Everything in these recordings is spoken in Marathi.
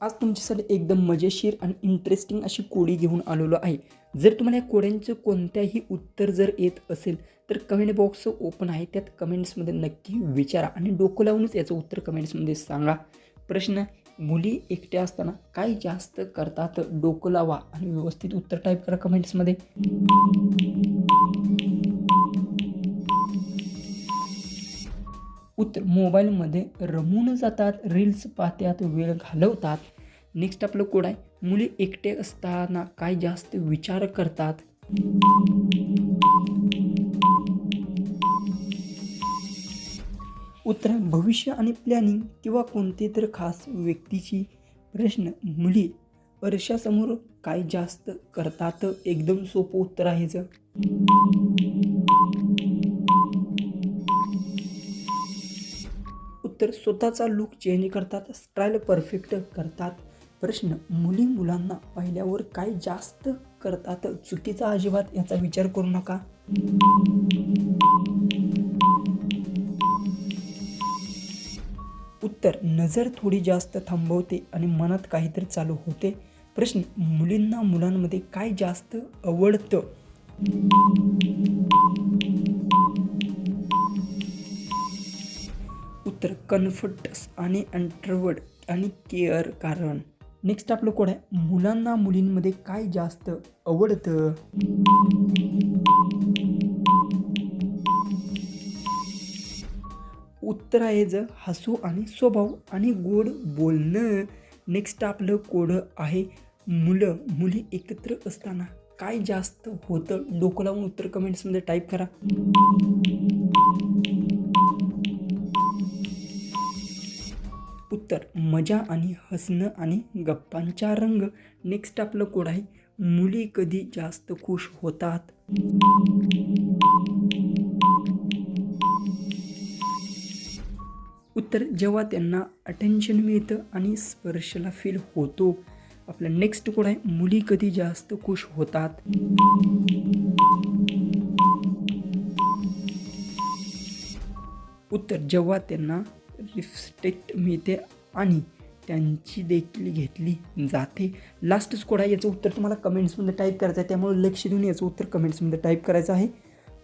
आज तुमच्यासाठी एकदम मजेशीर आणि इंटरेस्टिंग अशी कोडी घेऊन आलेलो आहे। जर तुम्हाला या कोड्यांचं कोणत्याही उत्तर जर येत असेल तर कमेंट बॉक्स ओपन आहे, त्यात कमेंट्समध्ये नक्की विचारा आणि डोकं लावूनच याचं उत्तर कमेंट्समध्ये सांगा। प्रश्न, मुली एकट्या असताना काय जास्त करतात? डोकं लावा आणि व्यवस्थित उत्तर टाईप करा कमेंट्समध्ये। उत्तर, मोबाईलमध्ये रमून जातात, रील्स पाहतात, वेळ घालवतात। नेक्स्ट आपलं कोड आहे, मुली एकटे असताना काय जास्त विचार करतात? उत्तर, भविष्य आणि प्लॅनिंग किंवा कोणते तर खास व्यक्तीची। प्रश्न, मुली आरशासमोर काय जास्त करतात? एकदम सोपं उत्तर आहे जर उत्तर, स्वतःचा लुक चेंज करतात, स्टाईल परफेक्ट करतात। प्रश्न, मुली मुलांना पाहिल्यावर काय जास्त करतात? चुकीचा अजिबात याचा विचार करू नका। उत्तर, नजर थोडी जास्त थांबवते आणि मनात काहीतरी चालू होते। प्रश्न, मुलींना मुलांमध्ये काय जास्त आवडतं? उत्तर, कम्फर्ट्स आणि इंट्रोवर्ट आणि केअर कारण। नेक्स्ट आपलं कोड आहे, मुलांना मुलींमध्ये काय जास्त आवडतं? उत्तर आहे जर हसू आणि स्वभाव आणि गोड बोलणं। नेक्स्ट आपलं कोड आहे, मुलं मुली एकत्र असताना काय जास्त होतं? डोकं लावून उत्तर कमेंट्समध्ये टाईप करा। उत्तर, मजा आणि हसणं आणि गप्पांचा रंग। नेक्स्ट आपलं कोड आहे, मुली कधी जास्त खुश होतात? उत्तर, जेव्हा त्यांना अटेन्शन मिळतं आणि स्पर्शला फील होतो। आपला नेक्स्ट कोड आहे, मुली कधी जास्त खुश होतात? उत्तर, जेव्हा त्यांना रिस्पेक्ट मिळते आणि त्यांची देखील घेतली जाते। लास्टच कोड आहे, याचं उत्तर तुम्हाला कमेंट्समध्ये टाईप करायचं आहे, त्यामुळे लक्ष देऊन याचं उत्तर कमेंट्समध्ये टाईप करायचं आहे।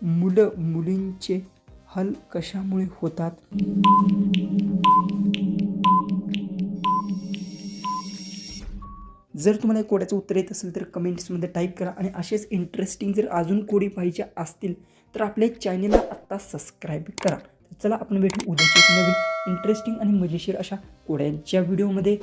मुलं मुलींचे हल कशामुळे होतात? जर तुम्हाला कोड्याचं उत्तर येत असेल तर कमेंट्समध्ये टाईप करा आणि असेच इंटरेस्टिंग जर अजून कोडी पाहिजे असतील तर आपल्या चॅनलला आत्ता सबस्क्राईब करा। चला आपण भेटू उद्याच्या नवीन इंटरेस्टिंग आणि मजेशीर अशा कोड्यांच्या व्हिडिओमध्ये।